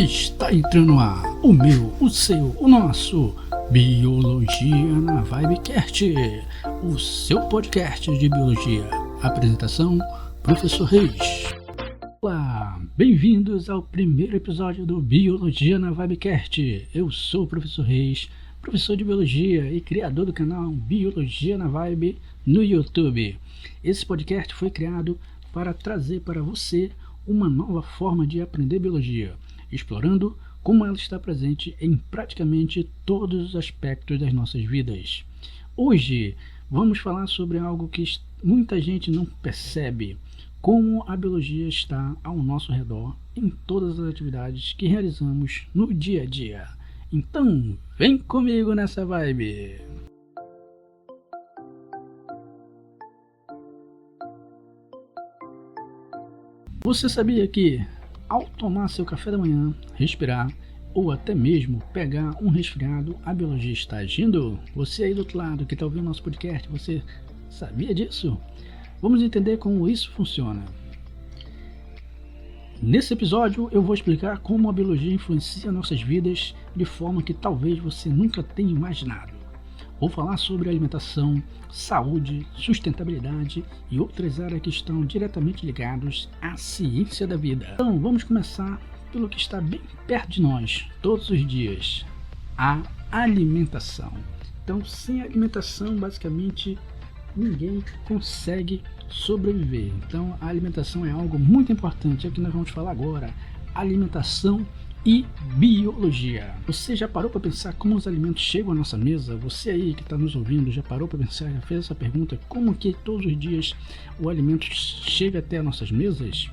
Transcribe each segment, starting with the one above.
Está entrando no ar o meu, o seu, o nosso Biologia na Vibecast, o seu podcast de biologia. Apresentação, Professor Reis. Olá, bem-vindos ao primeiro episódio do Biologia na Vibecast. Eu sou o Professor Reis, professor de biologia e criador do canal Biologia na Vibe no YouTube. Esse podcast foi criado para trazer para você uma nova forma de aprender biologia, explorando como ela está presente em praticamente todos os aspectos das nossas vidas. Hoje vamos falar sobre algo que muita gente não percebe, como a biologia está ao nosso redor em todas as atividades que realizamos no dia a dia. Então, vem comigo nessa vibe! Você sabia que, ao tomar seu café da manhã, respirar ou até mesmo pegar um resfriado, a biologia está agindo? Você aí do outro lado que está ouvindo nosso podcast, você sabia disso? Vamos entender como isso funciona. Nesse episódio eu vou explicar como a biologia influencia nossas vidas de forma que talvez você nunca tenha imaginado. Vou falar sobre alimentação, saúde, sustentabilidade e outras áreas que estão diretamente ligadas à ciência da vida. Então vamos começar pelo que está bem perto de nós, todos os dias, a alimentação. Então, sem alimentação, basicamente, ninguém consegue sobreviver. Então, a alimentação é algo muito importante, é o que nós vamos falar agora, alimentação e biologia. Você já parou para pensar como os alimentos chegam à nossa mesa? Você aí que está nos ouvindo já parou para pensar, já fez essa pergunta? Como que todos os dias o alimento chega até as nossas mesas?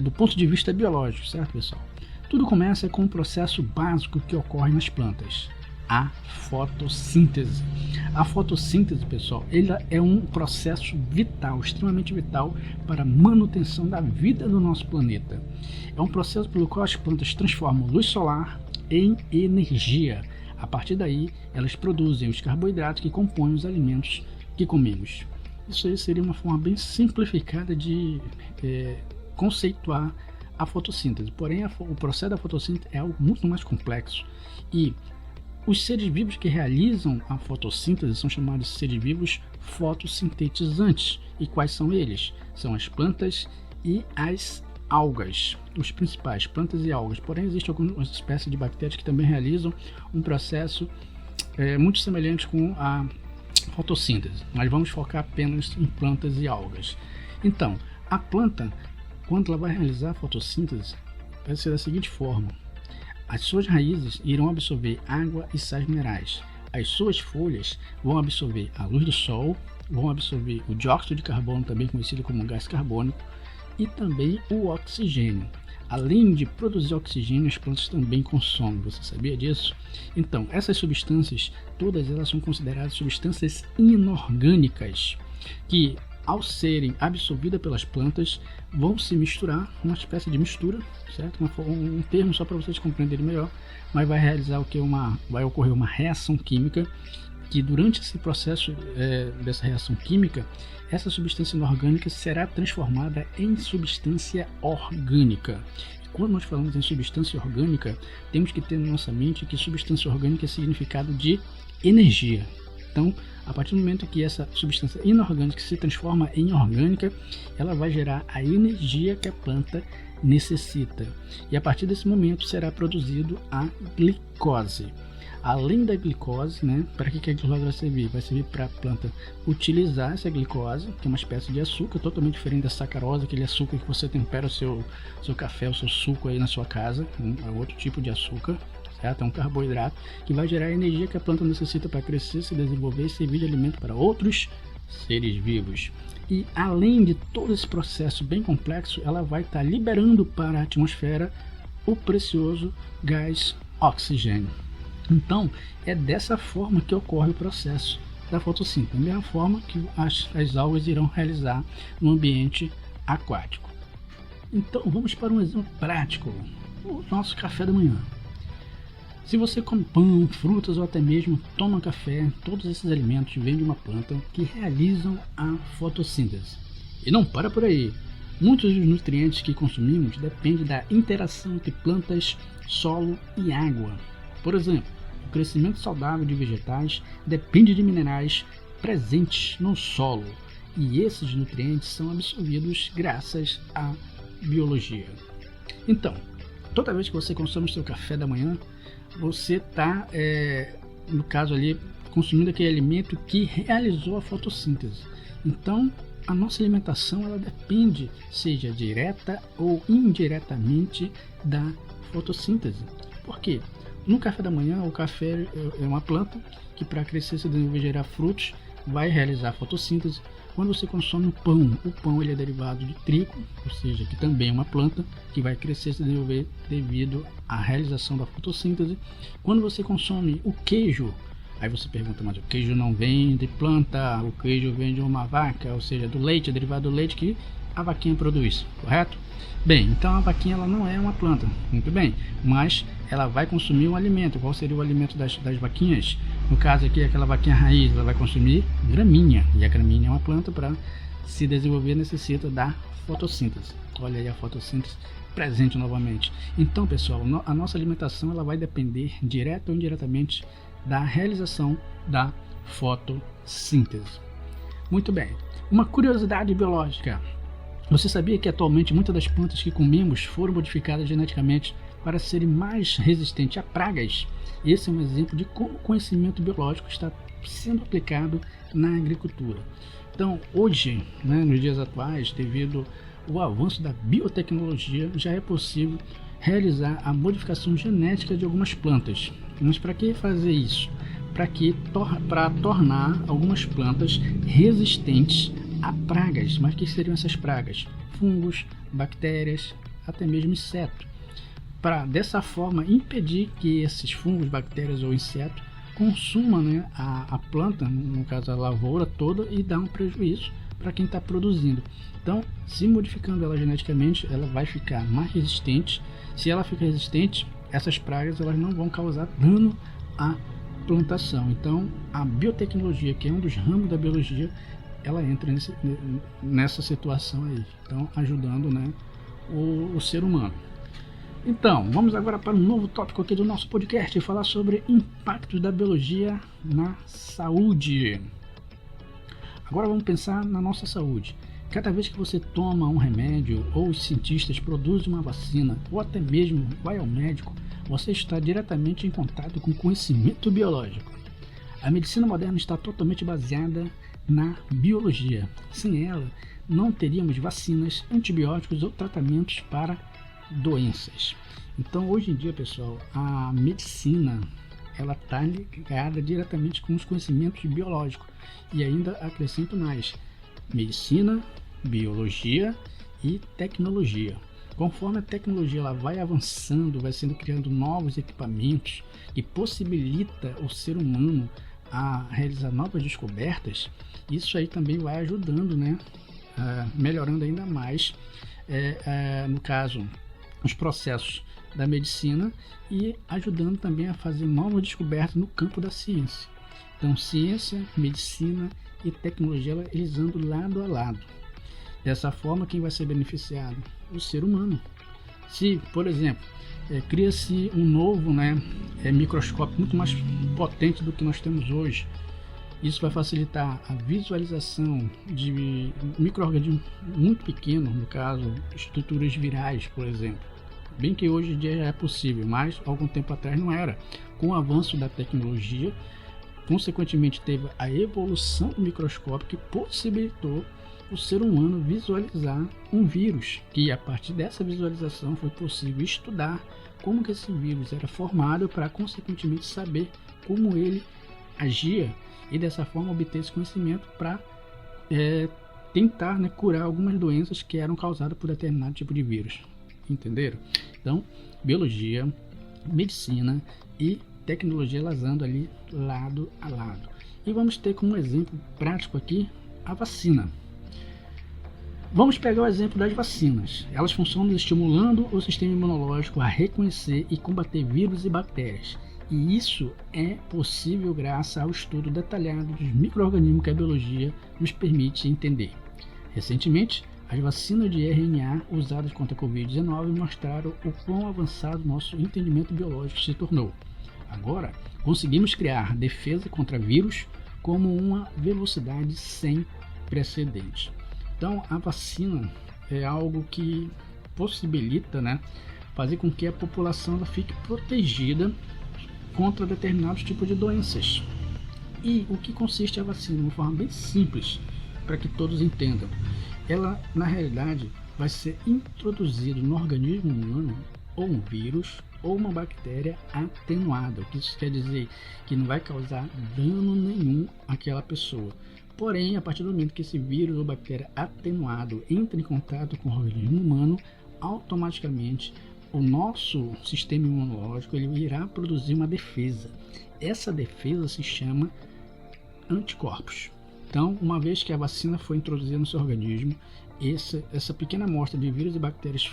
Do ponto de vista biológico, certo, pessoal? Tudo começa com um processo básico que ocorre nas plantas, a fotossíntese. A fotossíntese, pessoal, ela é um processo vital, extremamente vital para a manutenção da vida no nosso planeta. É um processo pelo qual as plantas transformam luz solar em energia. A partir daí, elas produzem os carboidratos que compõem os alimentos que comemos. Isso aí seria uma forma bem simplificada de conceituar a fotossíntese. Porém, o processo da fotossíntese é algo muito mais complexo e os seres vivos que realizam a fotossíntese são chamados de seres vivos fotossintetizantes. E quais são eles? São as plantas e as algas, os principais, plantas e algas. Porém, existem algumas espécies de bactérias que também realizam um processo muito semelhante com a fotossíntese. Mas vamos focar apenas em plantas e algas. Então, a planta, quando ela vai realizar a fotossíntese, vai ser da seguinte forma. As suas raízes irão absorver água e sais minerais. As suas folhas vão absorver a luz do sol, vão absorver o dióxido de carbono, também conhecido como gás carbônico, e também o oxigênio. Além de produzir oxigênio, as plantas também consomem. Você sabia disso? Então, essas substâncias, todas elas são consideradas substâncias inorgânicas, que ao serem absorvidas pelas plantas, vão se misturar, uma espécie de mistura, certo? Um termo só para vocês compreenderem melhor, mas vai realizar o que? Vai ocorrer uma reação química, que durante esse processo dessa reação química, essa substância inorgânica será transformada em substância orgânica. E quando nós falamos em substância orgânica, temos que ter na nossa mente que substância orgânica é significado de energia. Então, a partir do momento que essa substância inorgânica se transforma em orgânica, ela vai gerar a energia que a planta necessita. E a partir desse momento será produzido a glicose. Além da glicose, para que a glicose vai servir? Vai servir para a planta utilizar essa glicose, que é uma espécie de açúcar, totalmente diferente da sacarose, aquele açúcar que você tempera o seu café, o seu suco aí na sua casa, é outro tipo de açúcar. É um carboidrato que vai gerar a energia que a planta necessita para crescer, se desenvolver e servir de alimento para outros seres vivos. E além de todo esse processo bem complexo, ela vai estar liberando para a atmosfera o precioso gás oxigênio. Então, é dessa forma que ocorre o processo da fotossíntese, da mesma forma que as algas irão realizar no ambiente aquático. Então, vamos para um exemplo prático, o nosso café da manhã. Se você come pão, frutas ou até mesmo toma café, todos esses alimentos vêm de uma planta que realizam a fotossíntese. E não para por aí. Muitos dos nutrientes que consumimos dependem da interação entre plantas, solo e água. Por exemplo, o crescimento saudável de vegetais depende de minerais presentes no solo, e esses nutrientes são absorvidos graças à biologia. Então, toda vez que você consome o seu café da manhã, você está, no caso ali, consumindo aquele alimento que realizou a fotossíntese. Então, a nossa alimentação ela depende, seja direta ou indiretamente, da fotossíntese. Por quê? No café da manhã, o café é uma planta que, para crescer, se desenvolver e gerar frutos, vai realizar a fotossíntese. Quando você consome o pão ele é derivado de trigo, ou seja, que também é uma planta que vai crescer e se desenvolver devido à realização da fotossíntese. Quando você consome o queijo, aí você pergunta, mas o queijo não vem de planta, o queijo vem de uma vaca, ou seja, do leite, é derivado do leite que a vaquinha produz, correto? Bem, então a vaquinha ela não é uma planta, muito bem, mas ela vai consumir um alimento. Qual seria o alimento das vaquinhas? No caso aqui, aquela vaquinha raiz, ela vai consumir gramínea, e a gramínea é uma planta, para se desenvolver necessita da fotossíntese. Olha aí a fotossíntese presente novamente. Então, pessoal, a nossa alimentação ela vai depender direta ou indiretamente da realização da fotossíntese. Muito bem, uma curiosidade biológica. Você sabia que atualmente muitas das plantas que comemos foram modificadas geneticamente para serem mais resistentes a pragas? Esse é um exemplo de como o conhecimento biológico está sendo aplicado na agricultura. Então, hoje, nos dias atuais, devido ao avanço da biotecnologia, já é possível realizar a modificação genética de algumas plantas. Mas para que fazer isso? Para tornar algumas plantas resistentes a pragas. Mas o que seriam essas pragas? Fungos, bactérias, até mesmo insetos. Para dessa forma impedir que esses fungos, bactérias ou insetos consumam a planta, no caso a lavoura toda, e dá um prejuízo para quem está produzindo. Então, se modificando ela geneticamente, ela vai ficar mais resistente. Se ela fica resistente, essas pragas elas não vão causar dano à plantação. Então, a biotecnologia, que é um dos ramos da biologia, ela entra nessa situação aí, então ajudando o ser humano. Então, vamos agora para um novo tópico aqui do nosso podcast, falar sobre impactos da biologia na saúde. Agora vamos pensar na nossa saúde. Cada vez que você toma um remédio, ou os cientistas produzem uma vacina, ou até mesmo vai ao médico, você está diretamente em contato com conhecimento biológico. A medicina moderna está totalmente baseada na biologia. Sem ela, não teríamos vacinas, antibióticos ou tratamentos para doenças. Então, hoje em dia, pessoal, a medicina ela está ligada diretamente com os conhecimentos biológicos. E ainda acrescento mais: medicina, biologia e tecnologia. Conforme a tecnologia ela vai avançando, vai sendo criando novos equipamentos que possibilita o ser humano a realizar novas descobertas, isso aí também vai ajudando, melhorando ainda mais, no caso, os processos da medicina, e ajudando também a fazer novas descobertas no campo da ciência. Então, ciência, medicina e tecnologia, eles andam lado a lado. Dessa forma, quem vai ser beneficiado? O ser humano. Se, por exemplo, cria-se um novo microscópio muito mais potente do que nós temos hoje, isso vai facilitar a visualização de micro-organismos muito pequenos, no caso, estruturas virais, por exemplo. Bem que hoje em dia já é possível, mas algum tempo atrás não era. Com o avanço da tecnologia, consequentemente teve a evolução do microscópio que possibilitou o ser humano visualizar um vírus, que a partir dessa visualização foi possível estudar como que esse vírus era formado, para consequentemente saber como ele agia, e dessa forma obter esse conhecimento para tentar curar algumas doenças que eram causadas por determinado tipo de vírus. Entenderam? Então, biologia, medicina e tecnologia, elas andam ali lado a lado. E vamos ter como exemplo prático aqui a vacina. Vamos pegar o exemplo das vacinas. Elas funcionam estimulando o sistema imunológico a reconhecer e combater vírus e bactérias. E isso é possível graças ao estudo detalhado dos micro-organismos que a biologia nos permite entender. Recentemente, As vacinas de RNA usadas contra a Covid-19 mostraram o quão avançado nosso entendimento biológico se tornou. Agora, conseguimos criar defesa contra vírus como uma velocidade sem precedentes. Então, a vacina é algo que possibilita, né, fazer com que a população ela fique protegida contra determinados tipos de doenças. E o que consiste a vacina? De uma forma bem simples, para que todos entendam. Ela, na realidade, vai ser introduzido no organismo humano ou um vírus ou uma bactéria atenuada. O que isso quer dizer? Que não vai causar dano nenhum àquela pessoa. Porém, a partir do momento que esse vírus ou bactéria atenuado entra em contato com o organismo humano, automaticamente o nosso sistema imunológico ele irá produzir uma defesa. Essa defesa se chama anticorpos. Então, uma vez que a vacina foi introduzida no seu organismo, essa pequena amostra de vírus e bactérias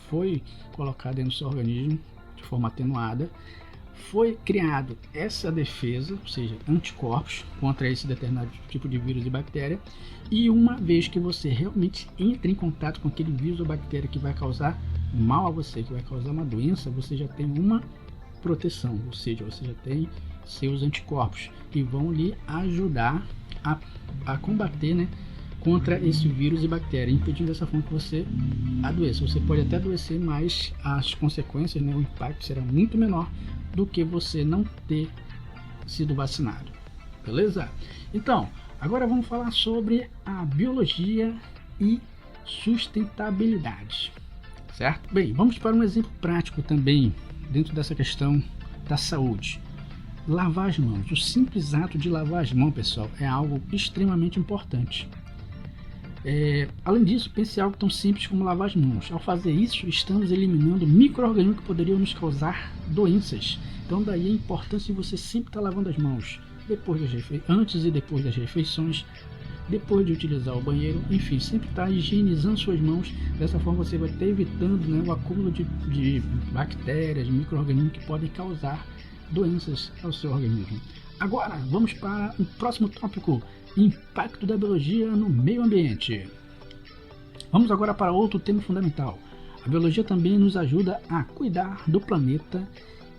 foi colocada no seu organismo de forma atenuada, foi criado essa defesa, ou seja, anticorpos contra esse determinado tipo de vírus e bactéria, e uma vez que você realmente entra em contato com aquele vírus ou bactéria que vai causar mal a você, que vai causar uma doença, você já tem uma proteção, ou seja, você já tem seus anticorpos que vão lhe ajudar a combater, né, contra esse vírus e bactéria, impedindo dessa forma que você adoeça. Você pode até adoecer, mas as consequências, né, o impacto será muito menor do que você não ter sido vacinado. Beleza? Então, agora vamos falar sobre a biologia e sustentabilidade. Certo? Bem, vamos para um exemplo prático também dentro dessa questão da saúde. Lavar as mãos. O simples ato de lavar as mãos, pessoal, é algo extremamente importante. Além disso, pense em algo tão simples como lavar as mãos. Ao fazer isso, estamos eliminando micro-organismos que poderiam nos causar doenças. Então, daí a importância de você sempre estar lavando as mãos antes e depois das refeições, depois de utilizar o banheiro, enfim, sempre estar higienizando suas mãos. Dessa forma, você vai estar evitando, né, o acúmulo de bactérias, micro-organismos que podem causar doenças ao seu organismo. Agora, vamos para o próximo tópico: impacto da biologia no meio ambiente. Vamos agora para outro tema fundamental. A biologia também nos ajuda a cuidar do planeta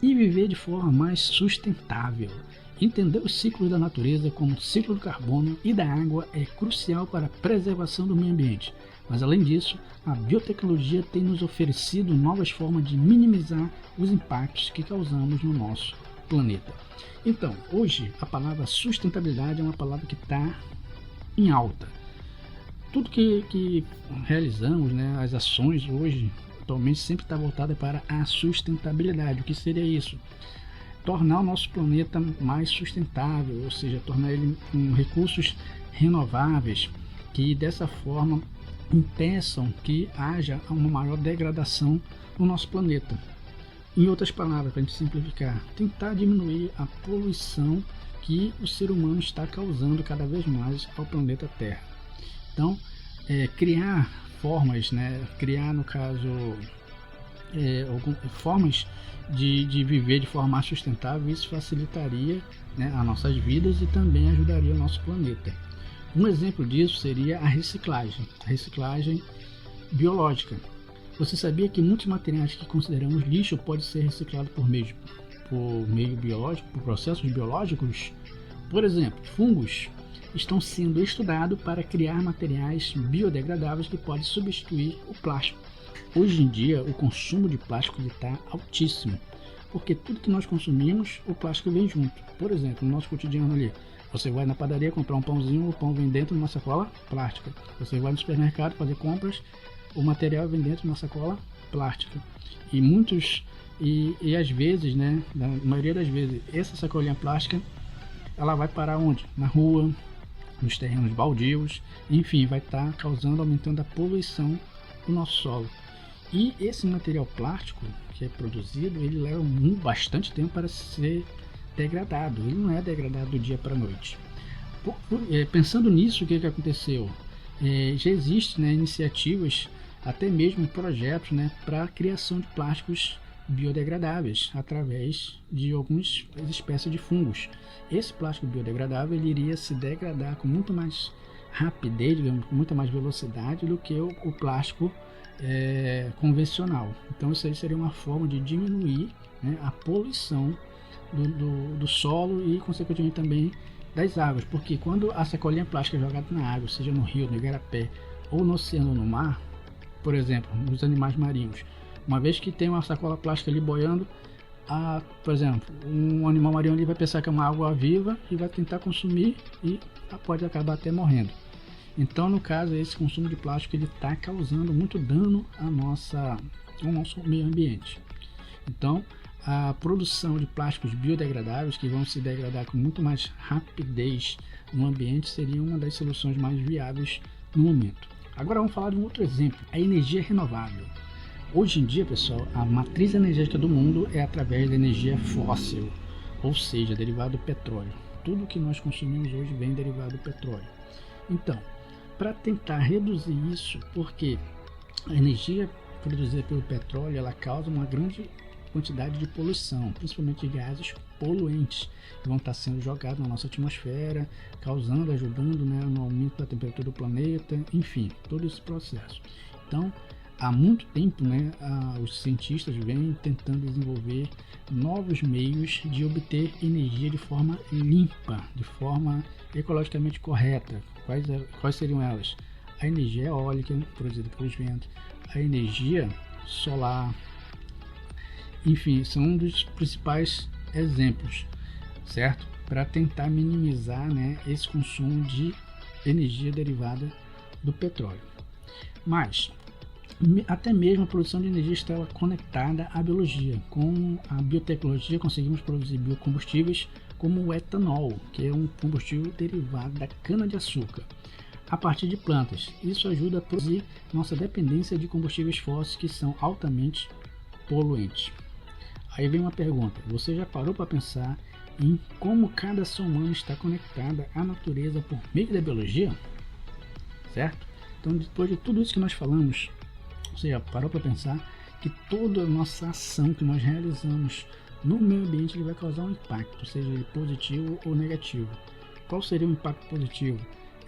e viver de forma mais sustentável. Entender os ciclos da natureza, como o ciclo do carbono e da água, é crucial para a preservação do meio ambiente. Mas além disso, a biotecnologia tem nos oferecido novas formas de minimizar os impactos que causamos no nosso planeta. Então, hoje a palavra sustentabilidade é uma palavra que está em alta. Tudo que realizamos, né, as ações hoje, atualmente sempre está voltada para a sustentabilidade. O que seria isso? Tornar o nosso planeta mais sustentável, ou seja, tornar ele com recursos renováveis, que dessa forma impeçam que haja uma maior degradação no nosso planeta. Em outras palavras, para a gente simplificar, tentar diminuir a poluição que o ser humano está causando cada vez mais ao planeta Terra. Então, criar formas, né, criar no caso formas de viver de forma mais sustentável, isso facilitaria, né, as nossas vidas e também ajudaria o nosso planeta. Um exemplo disso seria a reciclagem biológica. Você sabia que muitos materiais que consideramos lixo podem ser reciclados por meio biológico, por processos biológicos? Por exemplo, fungos estão sendo estudados para criar materiais biodegradáveis que podem substituir o plástico. Hoje em dia, o consumo de plástico está altíssimo, porque tudo que nós consumimos, o plástico vem junto. Por exemplo, no nosso cotidiano ali, você vai na padaria comprar um pãozinho, o pão vem dentro de uma sacola plástica. Você vai no supermercado fazer compras, o material vem dentro de uma sacola plástica. E às vezes, né, na maioria das vezes, essa sacolinha plástica, ela vai parar onde? Na rua, nos terrenos baldios, enfim, vai estar aumentando a poluição do nosso solo. E esse material plástico que é produzido, ele leva bastante tempo para ser degradado. Ele não é degradado do dia para a noite. Pensando nisso, o que aconteceu? Já existem, né, iniciativas, até mesmo projetos, né, para a criação de plásticos biodegradáveis através de algumas espécies de fungos. Esse plástico biodegradável ele iria se degradar com muito mais rapidez, digamos, com muita mais velocidade do que o plástico convencional. Então isso aí seria uma forma de diminuir, né, a poluição do solo e consequentemente também das águas, porque quando a sacolinha plástica é jogada na água, seja no rio, no igarapé ou no oceano ou no mar, por exemplo, nos animais marinhos, uma vez que tem uma sacola plástica ali boiando, por exemplo, um animal marinho ali vai pensar que é uma água viva e vai tentar consumir e pode acabar até morrendo. Então, no caso, esse consumo de plástico ele está causando muito dano ao nosso meio ambiente. Então, a produção de plásticos biodegradáveis que vão se degradar com muito mais rapidez no ambiente seria uma das soluções mais viáveis no momento. Agora vamos falar de um outro exemplo, a energia renovável. Hoje em dia, pessoal, a matriz energética do mundo é através da energia fóssil, ou seja, derivado do petróleo. Tudo que nós consumimos hoje vem derivado do petróleo. Então, para tentar reduzir isso, porque a energia produzida pelo petróleo ela causa uma grande quantidade de poluição, principalmente de gases poluentes que vão estar sendo jogados na nossa atmosfera, ajudando, né, no aumento da temperatura do planeta, enfim, todo esse processo. Então, há muito tempo, né, os cientistas vêm tentando desenvolver novos meios de obter energia de forma limpa, de forma ecologicamente correta. Quais seriam elas? A energia eólica, produzida pelos ventos, a energia solar, enfim, são um dos principais exemplos, certo? Para tentar minimizar, né, esse consumo de energia derivada do petróleo. Mas até mesmo a produção de energia está conectada à biologia. Com a biotecnologia conseguimos produzir biocombustíveis como o etanol, que é um combustível derivado da cana-de-açúcar, a partir de plantas. Isso ajuda a produzir nossa dependência de combustíveis fósseis que são altamente poluentes. Aí vem uma pergunta, você já parou para pensar em como cada ação humana está conectada à natureza por meio da biologia? Certo? Então, depois de tudo isso que nós falamos, você já parou para pensar que toda a nossa ação que nós realizamos no meio ambiente ele vai causar um impacto, seja ele positivo ou negativo. Qual seria o impacto positivo?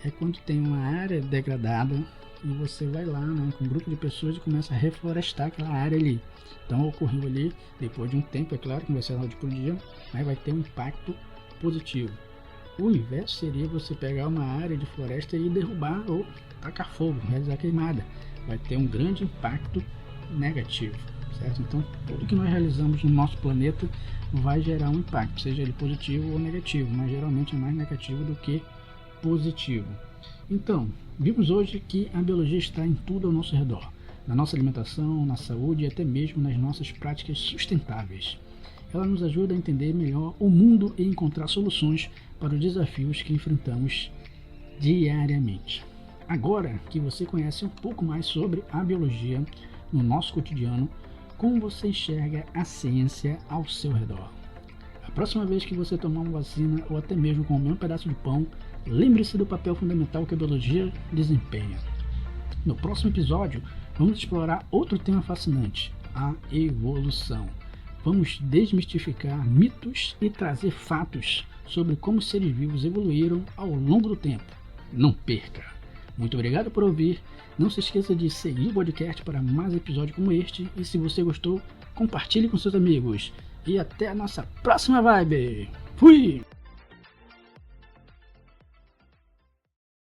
É quando tem uma área degradada e você vai lá, né, com um grupo de pessoas e começa a reflorestar aquela área ali. Então ocorreu ali, depois de um tempo, é claro que não vai ser noite por dia, mas vai ter um impacto positivo. O inverso seria você pegar uma área de floresta e derrubar ou tacar fogo, realizar queimada. Vai ter um grande impacto negativo, certo? Então tudo que nós realizamos no nosso planeta vai gerar um impacto, seja ele positivo ou negativo, mas geralmente é mais negativo do que positivo. Então, vimos hoje que a biologia está em tudo ao nosso redor, na nossa alimentação, na saúde e até mesmo nas nossas práticas sustentáveis. Ela nos ajuda a entender melhor o mundo e encontrar soluções para os desafios que enfrentamos diariamente. Agora que você conhece um pouco mais sobre a biologia no nosso cotidiano, como você enxerga a ciência ao seu redor? A próxima vez que você tomar uma vacina ou até mesmo comer um pedaço de pão, lembre-se do papel fundamental que a biologia desempenha. No próximo episódio, vamos explorar outro tema fascinante, a evolução. Vamos desmistificar mitos e trazer fatos sobre como os seres vivos evoluíram ao longo do tempo. Não perca! Muito obrigado por ouvir. Não se esqueça de seguir o podcast para mais episódios como este. E se você gostou, compartilhe com seus amigos. E até a nossa próxima vibe. Fui!